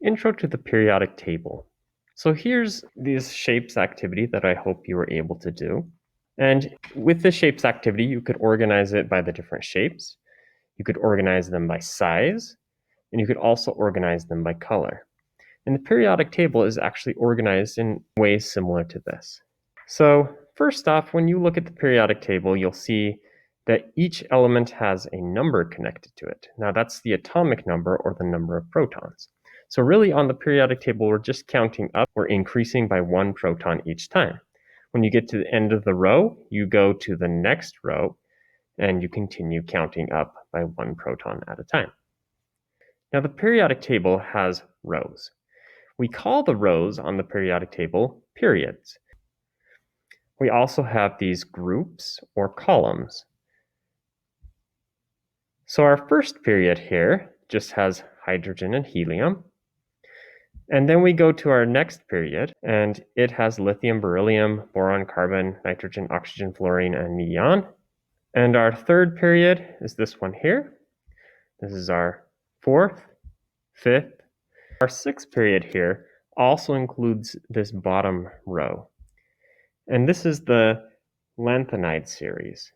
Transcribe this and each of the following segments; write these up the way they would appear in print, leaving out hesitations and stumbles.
Intro to the periodic table. So here's this shapes activity that I hope you were able to do. And with the shapes activity, you could organize it by the different shapes. You could organize them by size, and you could also organize them by color. And the periodic table is actually organized in ways similar to this. So first off, when you look at the periodic table, you'll see that each element has a number connected to it. Now that's the atomic number or the number of protons. So really on the periodic table, we're just counting up. We're increasing by 1 proton each time. When you get to the end of the row, you go to the next row and you continue counting up by 1 proton at a time. Now the periodic table has rows. We call the rows on the periodic table periods. We also have these groups or columns. So our first period here just has hydrogen and helium. And then we go to our next period, and it has lithium, beryllium, boron, carbon, nitrogen, oxygen, fluorine, and neon. And our third period is this one here. This is our fourth, fifth. Our sixth period here also includes this bottom row. And this is the lanthanide series.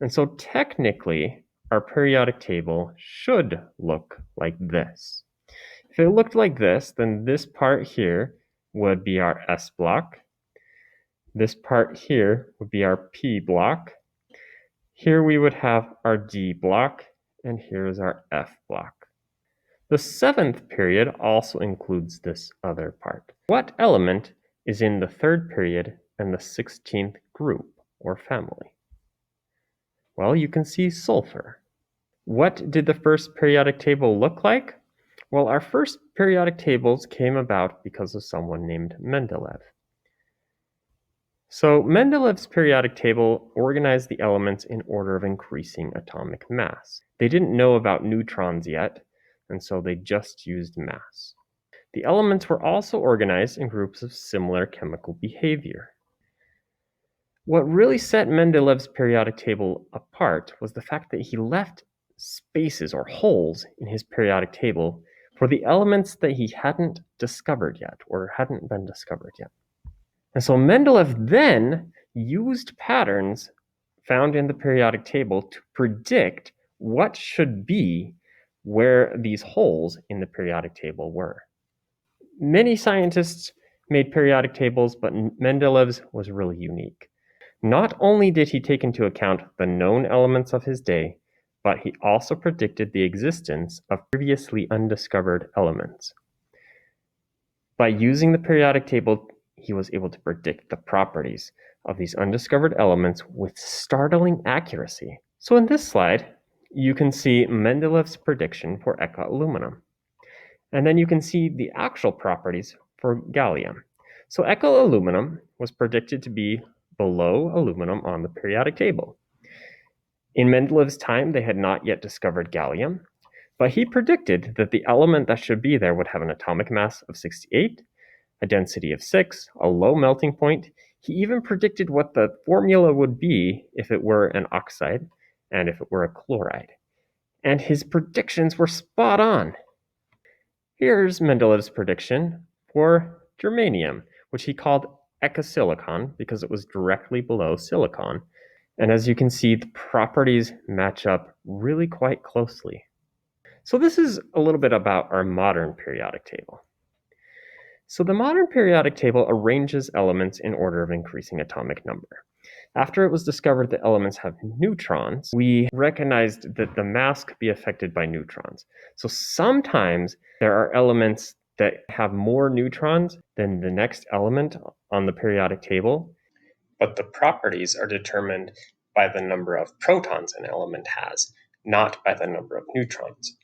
And so technically, our periodic table should look like this. If it looked like this, then this part here would be our S block. This part here would be our P block. Here we would have our D block, and here is our F block. The seventh period also includes this other part. What element is in the third period and the 16th group or family? Well, you can see sulfur. What did the first periodic table look like? Well, our first periodic tables came about because of someone named Mendeleev. So Mendeleev's periodic table organized the elements in order of increasing atomic mass. They didn't know about neutrons yet, and so they just used mass. The elements were also organized in groups of similar chemical behavior. What really set Mendeleev's periodic table apart was the fact that he left spaces or holes in his periodic table for the elements that he hadn't discovered yet or hadn't been discovered yet. And so Mendeleev then used patterns found in the periodic table to predict what should be where these holes in the periodic table were. Many scientists made periodic tables, but Mendeleev's was really unique. Not only did he take into account the known elements of his day, but he also predicted the existence of previously undiscovered elements. By using the periodic table, he was able to predict the properties of these undiscovered elements with startling accuracy. So in this slide, you can see Mendeleev's prediction for eka-aluminum. And then you can see the actual properties for gallium. So eka-aluminum was predicted to be below aluminum on the periodic table. In Mendeleev's time, they had not yet discovered gallium, but he predicted that the element that should be there would have an atomic mass of 68, a density of 6, a low melting point. He even predicted what the formula would be if it were an oxide and if it were a chloride. And his predictions were spot on. Here's Mendeleev's prediction for germanium, which he called eka-silicon because it was directly below silicon. And as you can see, the properties match up really quite closely. So this is a little bit about our modern periodic table. So the modern periodic table arranges elements in order of increasing atomic number. After it was discovered that elements have neutrons, we recognized that the mass could be affected by neutrons. So sometimes there are elements that have more neutrons than the next element on the periodic table, but the properties are determined by the number of protons an element has, not by the number of neutrons.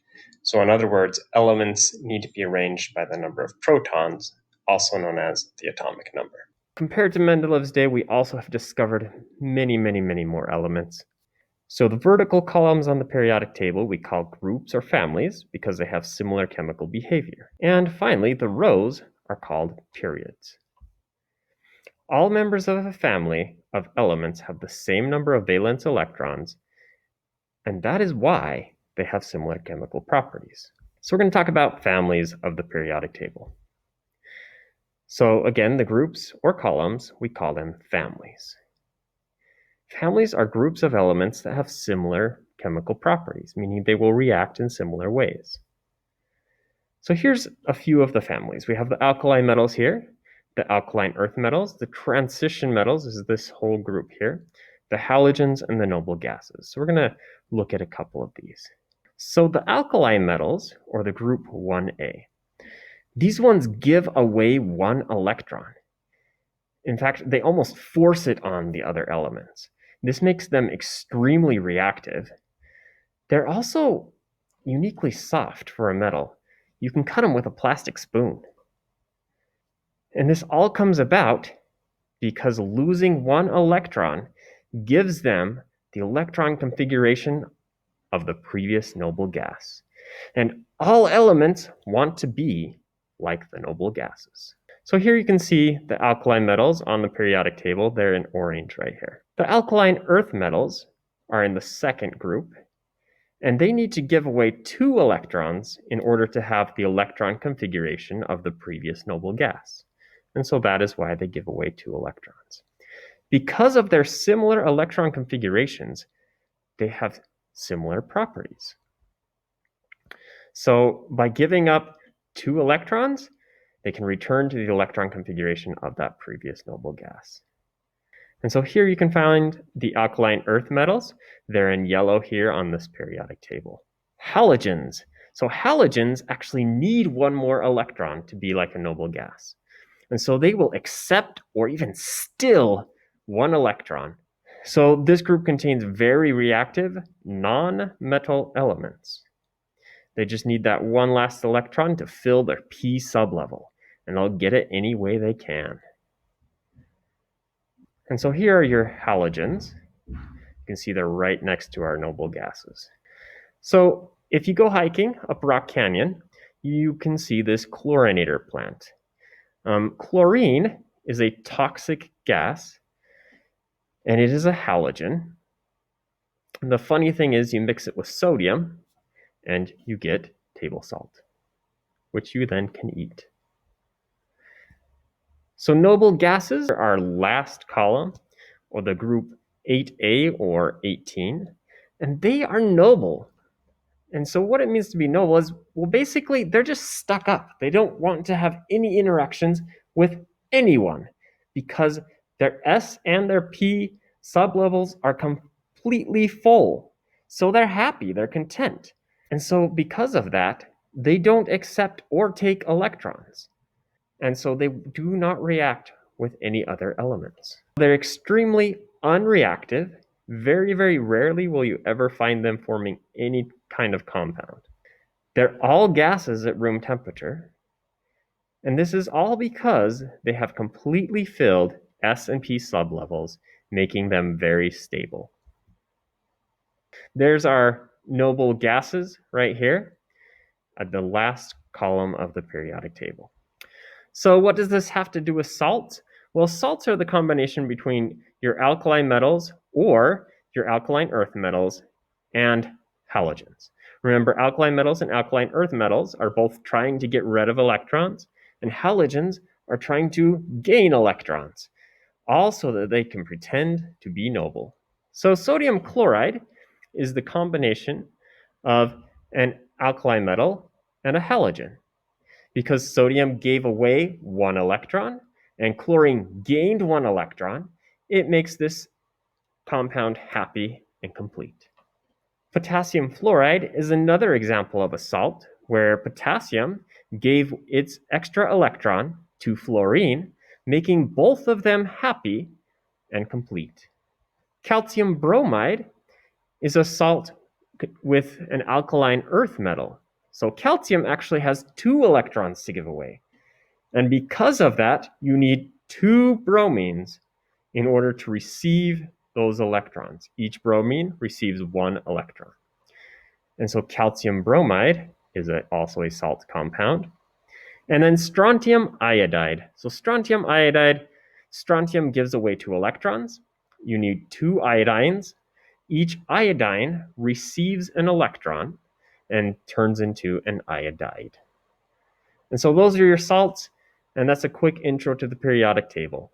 So in other words, elements need to be arranged by the number of protons, also known as the atomic number. Compared to Mendeleev's day, we also have discovered many more elements. So the vertical columns on the periodic table we call groups or families because they have similar chemical behavior. And finally, the rows are called periods. All members of a family of elements have the same number of valence electrons, and that is why they have similar chemical properties. So we're going to talk about families of the periodic table. So again, the groups or columns, we call them families. Families are groups of elements that have similar chemical properties, meaning they will react in similar ways. So here's a few of the families. We have the alkali metals here, the alkaline earth metals, the transition metals is this whole group here, the halogens, and the noble gases. So we're going to look at a couple of these. So the alkali metals, or the group 1A, these ones give away one electron. In fact, they almost force it on the other elements. This makes them extremely reactive. They're also uniquely soft for a metal. You can cut them with a plastic spoon. And this all comes about because losing one electron gives them the electron configuration of the previous noble gas. And all elements want to be like the noble gases. So here you can see the alkaline metals on the periodic table. They're in orange right here. The alkaline earth metals are in the second group, and they need to give away 2 electrons in order to have the electron configuration of the previous noble gas. And so that is why they give away 2 electrons. Because of their similar electron configurations, they have similar properties. So by giving up 2 electrons, they can return to the electron configuration of that previous noble gas. And so here you can find the alkaline earth metals. They're in yellow here on this periodic table. Halogens. So halogens actually need one more electron to be like a noble gas. And so they will accept or even steal one electron. So this group contains very reactive non-metal elements. They just need that one last electron to fill their p sublevel, and they'll get it any way they can. And so here are your halogens. You can see they're right next to our noble gases. So if you go hiking up Rock Canyon, you can see this chlorinator plant. Chlorine is a toxic gas, and it is a halogen. And the funny thing is you mix it with sodium, and you get table salt, which you then can eat. So noble gases are our last column, or the group 8A or 18, and they are noble. And so what it means to be noble is, well, basically, they're just stuck up. They don't want to have any interactions with anyone because their S and their P sublevels are completely full. So they're happy, they're content. And so because of that, they don't accept or take electrons. And so they do not react with any other elements. They're extremely unreactive. Very, very rarely will you ever find them forming any kind of compound. They're all gases at room temperature. And this is all because they have completely filled S and P sublevels, making them very stable. There's our noble gases right here at the last column of the periodic table. So what does this have to do with salts? Well, salts are the combination between your alkali metals or your alkaline earth metals and halogens. Remember, alkaline metals and alkaline earth metals are both trying to get rid of electrons, and halogens are trying to gain electrons, all so that they can pretend to be noble. So sodium chloride is the combination of an alkali metal and a halogen. Because sodium gave away 1 electron and chlorine gained 1 electron, it makes this compound happy and complete. Potassium fluoride is another example of a salt where potassium gave its extra electron to fluorine, making both of them happy and complete. Calcium bromide is a salt with an alkaline earth metal. So calcium actually has 2 electrons to give away. And because of that, you need 2 bromines in order to receive those electrons. Each bromine receives 1 electron. And so calcium bromide is also a salt compound. And then strontium iodide. So strontium iodide, strontium gives away 2 electrons. You need 2 iodines. Each iodine receives an electron. and turns into an iodide. And so those are your salts, and that's a quick intro to the periodic table.